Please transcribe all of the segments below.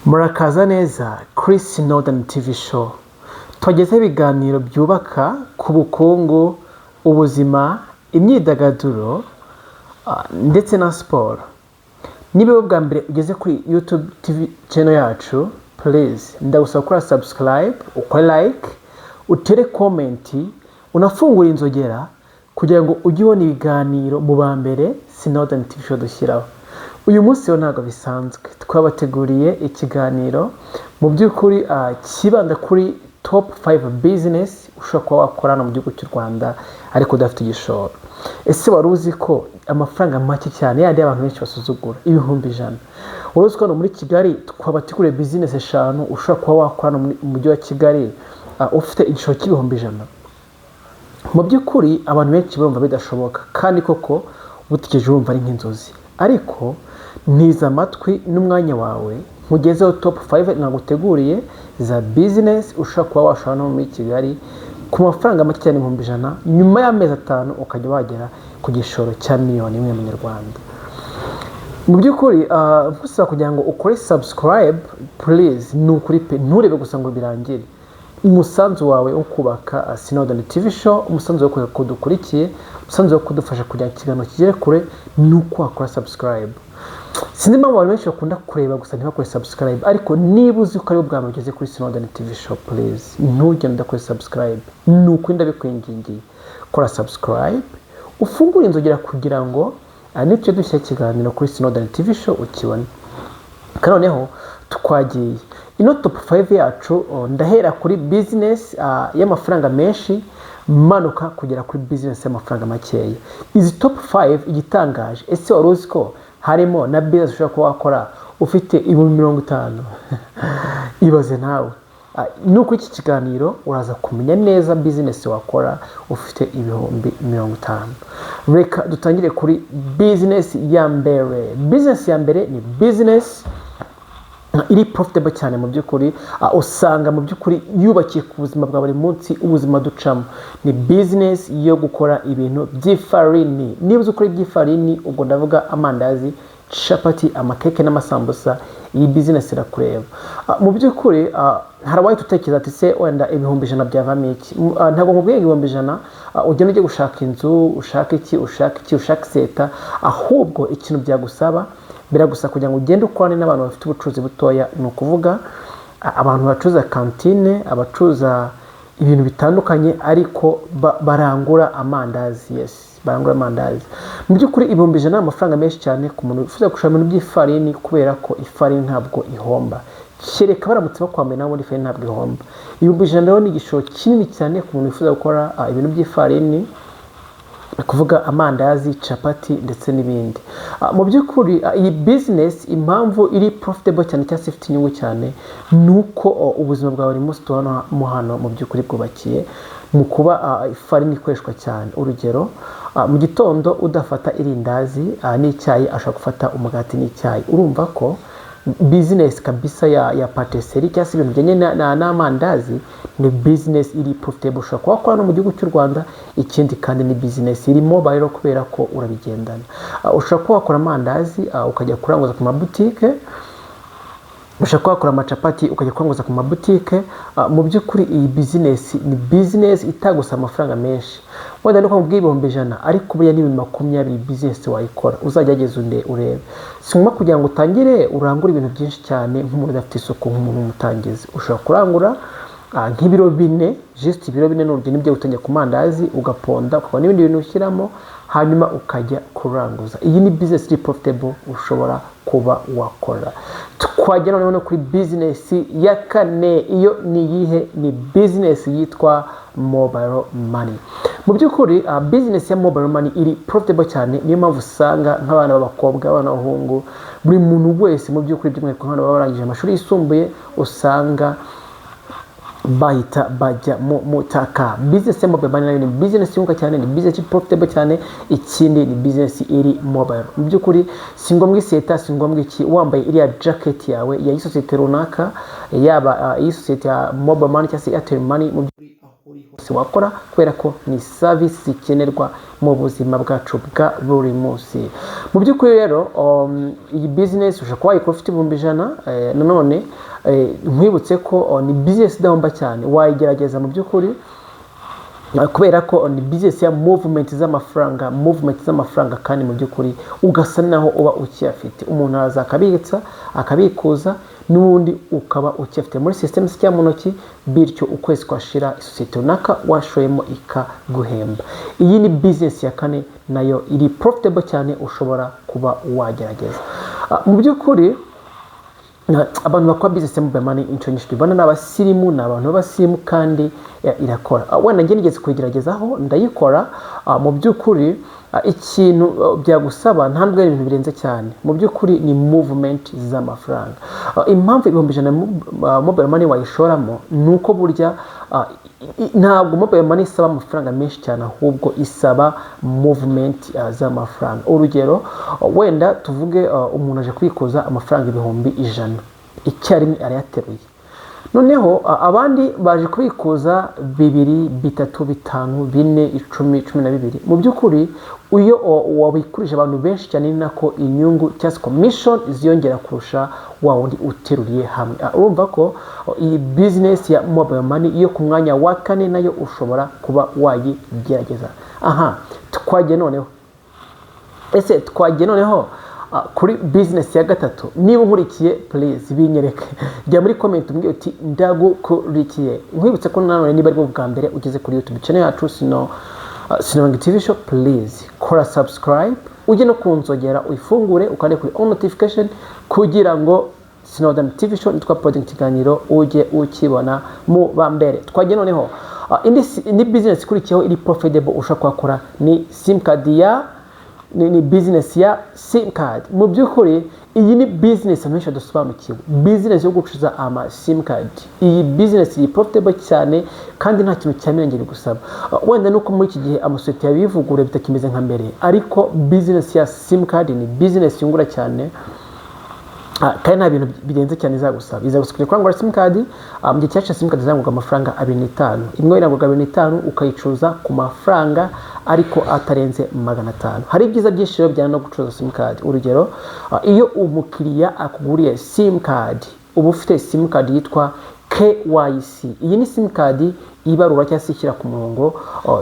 Murakaza neza Chris Northern TV Show. Twagezeho ibiganiro byubaka ku bukungu, ubuzima, imyidagaduro ndetse na siporo. Niba bwa mbere ugeze kuri YouTube TV channel yacu, please ndagusaba gukora subscribe, ukore like, utere comment, unafungura inzogera kugira ngo ujye ubona ibiganiro mu ba mbere Northern TV Show dushyiraho. Uyu munsi ntabwo bisanzwe, twabateguriye ikiganiro mu by'ukuri kibanda kuri top 5 business ushobora kuba wakorana mu gihugu cy'u Rwanda ariko udafite igishoro. Ese wari uzi ko amafaranga make cyane yandi abantu benshi basuzugura ibihumbi 100? Wari uzi ko muri Kigali twabateguriye business 5 ushobora kuba wakorana mu mujyi wa Kigali ufite igishoro cy'ibihumbi 100? Mu by'ukuri abantu benshi bumva bidashoboka kandi koko ubutegereje wumva ari nk'inzozi, ariko niza amatwi n'umwanya wawe nkugezeho top 5 naguteguriye za business ushobora kuba washora no muri Kigali ku mafaranga make cyane ibihumbi 100, nyuma y'amezi 5 ukajya wagera ku gishoro cya miliyoni imwe y'amanyarwanda. Mu by'ukuri gusaba kugira ngo ukore subscribe, please nukuri pe, nturebe gusa ngo birangire. Umusanzu wawe wo kubaka Northern TV Show, umusanzu wo kudukurikiye, umusanzu wo kudufasha kugira ikiganiro kigere kure, nuko wakora subscribe. Sinzi impamvu abantu benshi bakunda kureba gusa ntibakore subscribe, ariko niba uzi ko ari ubwa mbere ugeze kuri Northern TV Show, please ntugende udakore subscribe. Nuko ndabikwingingiye, kora subscribe, ufungure inzogera kugira ngo nicyo dushya ikiganiro kuri Northern TV Show ukibone. Kanoneho twagiye ino top 5 yacu, ndahera kuri business y'amafaranga menshi manuka kugera kuri business y'amafaranga makeya. Izi top 5 igitangaje, ese wari uzi ko harimo na business ushobora kuba wakora ufite ibihumbi 50? Ibaze nawe. Nuko iki kiganiro uraza kumenya neza business wakora ufite ibihumbi 50. Reka dutangire kuri business ya mbere. Business ya mbere ni business iri profitable cyane mu by'ukuri, usanga mu by'ukuri yubakiye ku buzima bwa buri munsi, ubuzima ducamo. Ni business yo gukora ibintu by'ifarini. Niba uzi ukora iby'ifarini, ubwo ndavuga amandazi, chapati, amakeke n'amasambusa, iyi business irakureba. Mu by'ukuri hari abaye tutekereza ati se wenda ibihumbi 100 byavamo iki? Ntabwo nkubwiye ibihumbi 100 ugenda ujye gushaka inzu, ushaka ushaka seta, ahubwo ikintu byagusaba biragusa kugira ngo ugende ukorane n'abantu bafite ubucuruzi butoya. Ni ukuvuga abantu bacuruza kantine, abacuruza ibintu bitandukanye ariko barangura amandazi. Yes, barangura amandazi. Mu by'ukuri ibihumbi 100 amafaranga menshi cyane ku muntu ufuza gushaka ibintu by'ifarini, kubera ko ifarini ntabwo ihomba. Kereka baramutse bakwambaye nawe muri ifarini ntabwo ihomba. Ibihumbi 100 ni igishoro kinini cyane ku muntu ufuza gukora ibintu by'ifarini, kuvuga amandazi, chapati ndetse n'ibindi. Mu by'ukuri iyi business impamvu iri profitable cyane cyangwa ifite inyungu cyane, nuko ubuzima bwa buri munsi tubona mu hano mu by'ukuri bwubakiye mu kuba ifarini ikoreshwa cyane. Urugero, mu gitondo udafata irindazi n'icyayi, ashaka gufata umugati n'icyayi. Urumva ko business kabisa ya patisserie cyangwa ibintu bijyanye n'amandazi ni business iri profitable ushobora kuba wakora no mu gihugu cy'u Rwanda. Ikindi kandi ni business iri mobile kubera ko urabigendana. Ushobora kuba wakora amandazi ukajya kuranguza ku mabutike, ushobora kuba wakora amacapati ukajya kuranguza ku mabutike. Mu by'ukuri iyi business ni business itagusa amafaranga menshi. Wenda nuko mubwiye ibihumbi 100, ariko ubuya ni 20 business wayikora. Uzajyageza urebe. Singuma kugira ngo utangire urangura ibintu byinshi cyane nk'umuntu udafite isuku, nk'umuntu umutangizi. Ushobora kurangura nk'ibiro 4, just ibiro 4 n'urugero nibyo utangiye ku mandazi, ugaponda ukabona n'ibindi bintu ushyiramo, hanyuma ukajya kuranguza. Iyi ni business iri profitable ushobora kuba wakora. Twagera noneho kuri business ya 4. Iyo ni yihe? Ni business yitwa mobile money. Mu by'ukuri business ya mobile money iri profitable cyane. Niyo mpamvu usanga nk'abana b'abakobwa, abana b'abahungu, buri muntu wese mu by'ukuri by'umwihariko nk'abana barangije amashuri yisumbuye, usanga bahita bajya mu taka. Business ya mobile money ni business yunguka cyane, ni business profitable cyane. Ikindi ni business iri mobile. Mu by'ukuri si ngombwa iseta, si ngombwa iki wambaye iriya jacket yawe ya isosiyete runaka, yaba isosiyete ya mobile money cyangwa Airtel money. Mu by'ukuri wakora kubera ko ni service zikenerwa mu buzima bwacu bwa buri munsi. Mu by'ukuri rero iyi business ushobora kuba wayikora ufite ibihumbi 100, nanone nkwibutse ko ni business idahomba cyane, wayigerageza mu by'ukuri kubera ko ni business ya movement z'amafaranga kandi mu by'ukuri ugasa naho uba ukiyafite. Umuntu araza akabitsa akabikuza n'ubundi ukaba ukiyafite muri system cyangwa mu ntoki, bityo ukwezi kwashira isosiyete runaka washoyemo ikaguhemba. Iyi ni business ya kane nayo iri profitable cyane ushobora kuba wagerageza. Mu by'ukuri abantu bakora business ya mobile money inshuro nyinshi tubona n'abasirimu, n'abantu b'abasirimu kandi irakora. Wenda njye nigeze kuyigeragezaho ndayikora. Mu by'ukuri ikintu byagusaba ntabwo ari ibintu birenze cyane, mu by'ukuri ni movement z'amafaranga. Impamvu ibihumbi 100 mobile money wayishoramo nuko burya ntabwo mobile money isaba amafaranga menshi cyane, ahubwo isaba movement z'amafaranga. Urugero wenda tuvuge umuntu aje kwikuza amafaranga ibihumbi 100 icyarimwe arayateruye, noneho abandi baje kubikuza 2, 3, 5, 4, 10, 12. Mu by'ukuri iyo wabikurije abantu benshi cyane ni nako inyungu cyangwa commission ziyongera kurusha wa wundi uteruriye hamwe. Urumva ko iyi business ya mobile money iyo ku mwanya wa kane nayo ushobora kuba wayigerageza. Twagiye noneho kuri business ya gatatu. Niba unkurikiye please binyereke, jya muri comment umbwire uti ndagukurikiye. Nkwibutse ko nanone niba ari bwa mbere ugeze kuri YouTube channel yacu Snowden TV Show, please kora subscribe, ujye no kunzogera uyifungure ukande kuri on notification kugira ngo Snowden TV Show nitwa project ikiganiro ujye ukibona mu bambere. Twagiye noneho indi business ikurikiyeho iri profitable ushaka gukora ni sim card ni business ya sim card. Mu by'ukuri iyi ni business amenshi dusobanukiwe, business yo gucuruza ama sim card. Iyi business iri profitable cyane kandi nta kintu cyamenyengere gusaba. Wenda nuko muri iki gihe amasosiyete yabivugure bitakimeze nka mbere, ariko business ya sim card ni business yungura cyane kandi nta bintu birenze cyane izagusaba. Izagusukira kwangura sim card. Mu gihe cyacu sim card zanguga amafaranga 25, imwe iranguga 25 ukayicuruza ku mafaranga ariko atarenze 500. Hari ibyiza byinshi rero byana no gucuruza sim card. Urugero iyo umukiriya akuguriye sim card, uba ufite sim card yitwa KYC. Iyi ni sim card ibarura cyangwa se ishyira ku murongo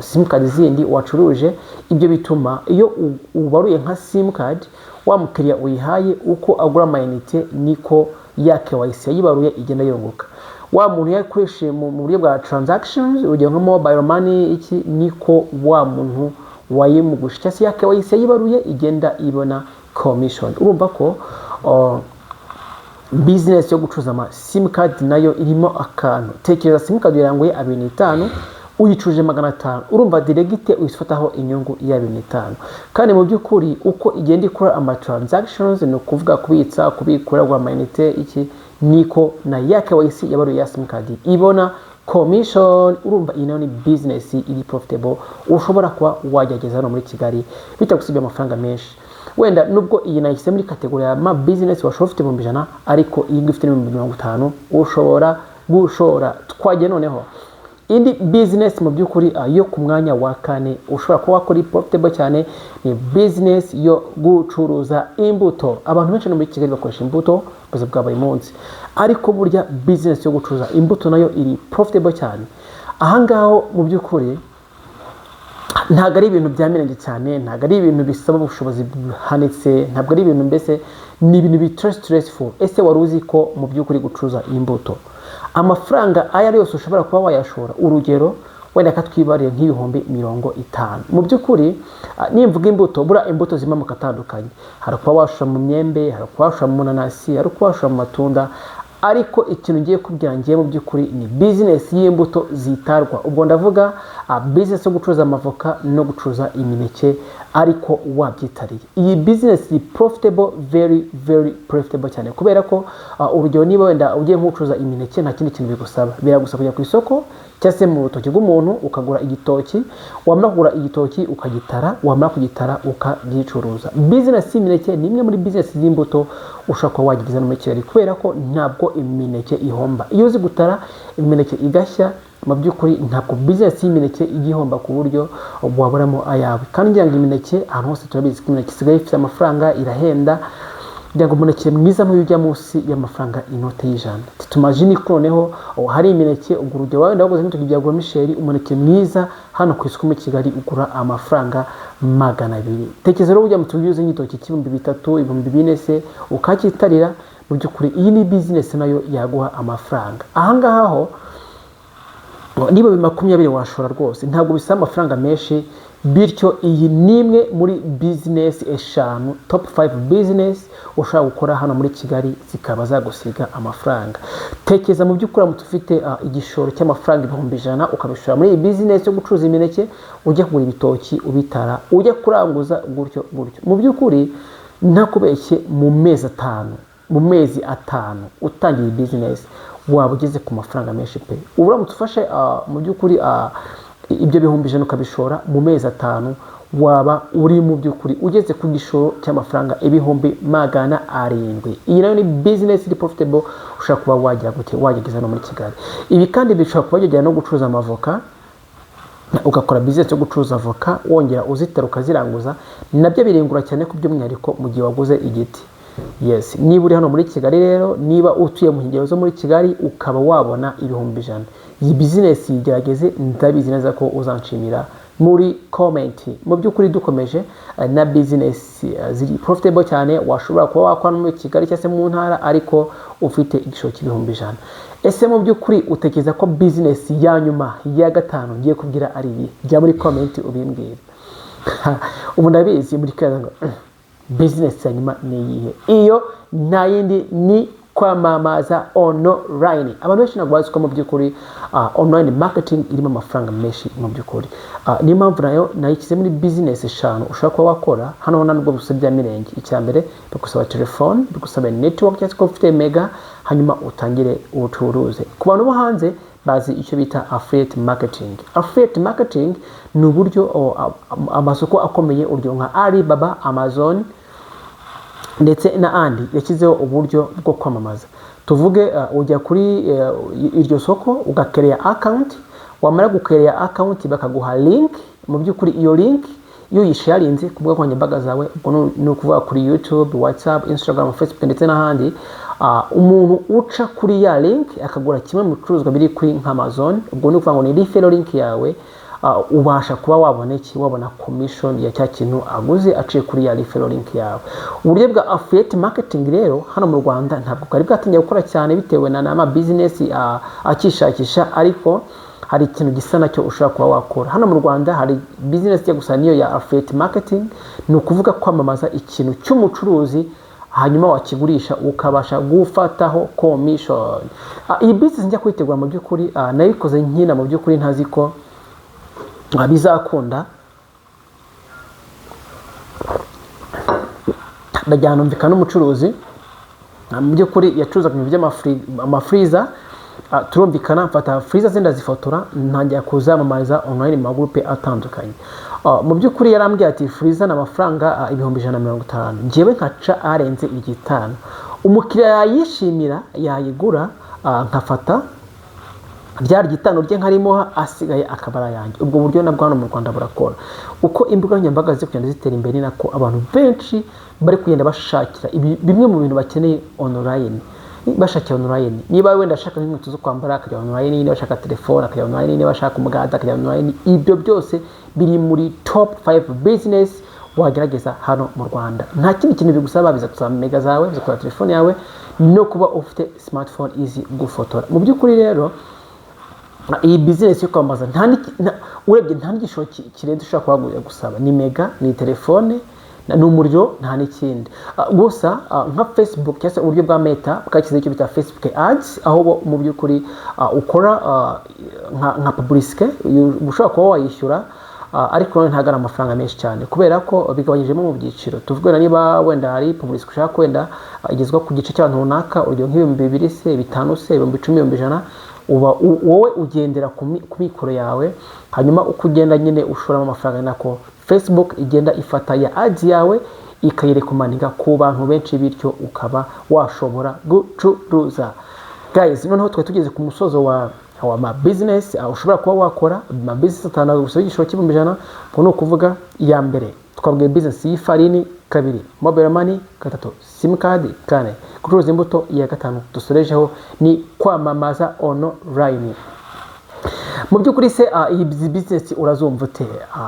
sim card zindi wacuruje. Ibyo bituma iyo ubaruye nka sim card, wa mukiriya uyihaye uko agura amayinite niko ya KYC yibaruye igenda yunguka. Wa muntu yakoresheje mu buryo bwa transactions, urugero nka mobile money iki, niko wa muntu wayimugusha cyangwa se ya KYC yibaruye igenda ibona commission. Urumva ko business yo gucuruza ama sim card nayo irimo akantu. Tekereza sim card yaranguye 25, uyicuje 500, urumva diregite uyifataho inyungu ya 25. Kandi mu by'ukuri uko igenda ikora ama transactions, no kuvuga kubitsa, kubikura kwa amayinite iki, niko na yake wayisi yabaruye ya sim card ibona commission. Urumva iyi nayo ni business iri profitable ushobora kuba wajyageza no muri Kigali bitagusibye amafaranga menshi. Wenda nubwo iyi nayise muri kategori ya ma business washobora ufite 100, ariko iyi ngifite 50 ushobora gushora. Twagiye noneho indi business mu by'ukuri yo ku mwanya wa kane ushobora kuba wakora profitable cyane ni business yo gucuruza imbuto. Abantu benshi no muri Kigali bakoresha imbuto buzima bwa buri munsi, ariko burya business yo gucuruza imbuto nayo iri profitable cyane. Ahangaho mu by'ukuri ntabwo ari ibintu byamirenge cyane, ntabwo ari ibintu bisaba ubushobozi buhanitse, ntabwo ari ibintu mbese ni ibintu bi stressful. Ese wari uzi ko mu by'ukuri gucuruza imbuto amafaranga aya yose ushobora kuba wayashora? Urugero wenda katwibariye nk'ibihumbi 50. Mu by'ukuri nimvuga imbuto, bura imbuto zima mukatandukanye. Hari kuba washora mu myembe, hari kuba washora mu nanasi, hari kuba washora mu matunda, ariko ikintu ngiye kubwira ngiye mu by'ukuri ni business y'imbuto zitarwa. Ubwo ndavuga business yo gucuruza amavoka no gucuruza imineke ariko wabyitariye. Iyi business ni profitable, very profitable cyane, kubera ko urugero niba wenda ugiye gucuruza imineke nta kindi kintu bigusaba, biragusaba kujya ku isoko cyangwa se mu rutoki rw'umuntu ukagura igitoki, wamara kugura igitoki ukagitara, wamara kugitara ukagicuruza. Business y'imineke ni imwe muri business z'imbuto ushobora kuba wagiriza no muri Kigali kubera ko ntabwo imineke ihomba. Iyo uzi gutara imineke igashya mu by'ukuri ntabwo business y'imineke igihomba ku buryo waburamo ayawe. Kandi ngira ngo imineke ahantu hose turabizi ko imineke isigaye ifite amafaranga, irahenda. Ngira ngo umuneke mwiza nk'uyu ujya munsi y'amafaranga inote y'ijana. Tumagine ko noneho hari imineke ugura urugero wawe ndavuze n'ibyo bya Gros Michel, umuneke mwiza hano ku isoko muri Kigali ugura amafaranga 200. Tekeza rero ujya mu tubyuze n'igitoki cy'ibihumbi 3, ibihumbi 4 se ukakitarira. Mu by'ukuri iyi ni business nayo yaguha amafaranga. Ahangaha ho niba 20 washora rwose ntabwo bisaba amafaranga menshi. Bityo iyi nimwe muri business eshanu, top 5 business ushaka gukora hano muri Kigali zikaba zagusiga amafaranga. Tekeza mu by'ukuri mutufite igishoro cy'amafaranga 100,000 ukabishora muri iyi business yo gucuruza imineke, ujya kugura ibitoki ubitara, ujya kuranguza gutyo. Mu by'ukuri ntakubeshye mu mezi 5 utangiye business waba ugeze ku mafaranga menshi pe. Uburamutse ufashe mu by'ukuri ibyo 100,000 ukabishora mu mezi 5 waba uri mu by'ukuri ugeze ku gishoro cy'amafaranga 700,000. Iyi nayo ni business iri profitable ushaka kuba wagira gute wageza no muri Kigali. Ibi kandi bishobora kuba bijyana no gucuruza amavoka, ugakora business yo gucuruza avoka wongera uzitera ukaziranguza, nabyo birengura cyane ku by'umwihariko mu gihe waguze igiti. Yes, niba uri hano muri Kigali rero, niba utuye mu nkengero zo muri Kigali ukaba wabona 100,000, iyi business yigerageze, ndabizi neza ko uzanshimira muri comment. Mu by'ukuri dukomeje na business ziri profitable cyane washobora kuba wakora muri Kigali cyangwa se mu ntara ariko ufite igishoro cy'100,000. Ese mu by'ukuri utekereza ko business ya nyuma ya 5 ngiye kubwira ari ibi? Jya muri comment ubimbwire. Ubu ndabizi muri kaza business ya nyuma ni iyihe? Iyo nta yindi ni kwamamaza online. Abantu benshi ntabwo bazi ko mu by'ukuri online marketing irimo amafaranga menshi mu by'ukuri. Niyo mpamvu nayo nayikize muri business eshanu ushaka kuba wakora. Hano nubwo busabye mirenge, icya mbere bigusaba telefone, bigusaba network cyangwa se ufite mega, hanyuma utangire ubucuruzi. Ku bantu bo hanze bazi icyo bita affiliate marketing. Affiliate marketing ni uburyo amasoko akomeye urugero nka Alibaba, Amazon ndetse na andi yashyizeho uburyo bwo kwamamaza. Tuvuge ujya kuri iryo soko ugakereya account, wamara gukereya account bakaguha link. Mu by'ukuri iyo link iyo yisharinze ku mbuga nkoranyambaga zawe, ubwo ni ukuvuga kuri YouTube, WhatsApp, Instagram, Facebook ndetse n'ahandi, umuntu uca kuri ya link akagura kimwe mu bicuruzwa biri kuri Amazon, ubwo ni ukuvuga ngo ni referral link yawe, ubasha kuba wabona commission ya cya kintu aguze aciye kuri ya referral link yawe. Uburyo bwa affiliate marketing rero hano mu Rwanda ntabwo bwari bwatangiye gukora cyane bitewe na business akishakisha, ariko hari ikintu gisa nacyo ushaka kuba wakora. Hano mu Rwanda hari business ya gusa niyo ya affiliate marketing, ni ukuvuga kwamamaza ikintu cy'umucuruzi hanyuma wakigurisha ukabasha gufataho commission. Iyi business njya kwitegura mu by'ukuri nayikoze nkina mu by'ukuri ntazi ko bizakunda. Ndajyana umvikana n'umucuruzi mu by'ukuri yacuruzaga ibintu by'amafreezer, turumvikana mfata freezer zenda zifotora ntangiye kuzamamariza online mu groupe atandukanye. Mu by'ukuri yarambwiye ati freezer n'amafaranga 150, njewe nkaca arenze igitano. Umukiriya yayishimira yayigura, nkafata ryari gitano rye nkarimo asigaye akabara yanjye. Ubwo buryo nabwo hano mu Rwanda burakora. Uko imbuga nkoranyambaga zikugenda zitera imbere nako abantu benshi bari kugenda bashakira bimwe mu bintu bakeneye online, bashakira online. Niba wenda ashaka inkweto zo kwambara akajya online, niba ashaka telefone akajya online, niba ashaka umuganda akajya online. Ibyo byose biri muri top 5 business wagerageza hano mu Rwanda. Nta kindi kintu bigusaba, biza kusaba mega zawe, biza kuri telefone yawe no kuba ufite smartphone easy gufotora. Mu by'ukuri rero iyi business yo kwamamaza urebye nta n'igishoro kirenze ushaka kuba gusaba, ni mega, ni telefone, n'umuriro, nta n'ikindi. Gusa nka Facebook cyangwa se uburyo bwa Meta bwashyizeho icyo bita Facebook ads, aho mu by'ukuri ukora nka publicité ushobora kuba wayishyura, ariko ntabwo ari amafaranga menshi cyane kubera ko bigabanyijemo mu byiciro. Tuvuge niba wenda hari publicité ushaka kwenda igezwa ku gice cy'abantu runaka, urugero nk'ibihumbi 2 se, 5 se, 10, 100, wowe ugendera ku mikoro yawe, hanyuma uko ugenda nyine ushoramo amafaranga nako Facebook igenda ifata ya ads yawe ikayirekomaninga ku bantu benshi bityo ukaba washobora gucuruza. Guys, noneho twari tugeze ku musozo wa ma business ushobora kuba wakora ma business atanu gusa y'igishoro cy'ibihumbi 100. Ubwo ni ukuvuga iya mbere twabwiye business y'ifarini, kabiri mobile money, gatatu sim card, kane gucuruza imbuto, iya gatanu dusorejeho ni kwamamaza online. Mu by'ukuri se iyi business urazumva ute?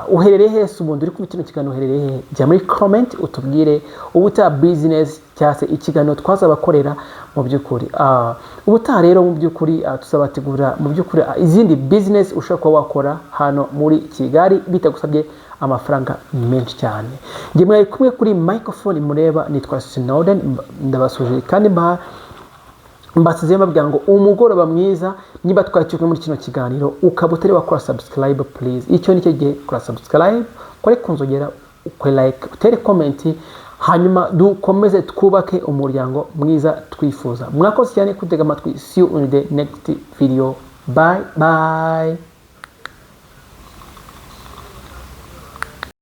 Uherereye he? Ubundi uri kumva kino kiganiro uherereye he? Jya muri comment utubwire ubuta business cyase ikiganiro twazabakorera mu by'ukuri. Ubuta rero mu by'ukuri tuzabategura mu by'ukuri izindi business ushaka kuba wakora hano muri Kigali bitagusabye amafaranga menshi cyane. Ngiye mwari kumwe kuri microphone mureba nitwa Snowden, ndabasuje kandi mbasize mbabwira ngo umugoroba mwiza. Niba twacyuka muri kino kiganiro ukaba utari wakora subscribe, please icyo nicyo gihe kora subscribe, kore kunzogera, ukore like, utere comment, hanyuma dukomeze twubake umuryango mwiza twifuza. Mwakoze cyane kutega amatwi. See you in the next video. Bye bye.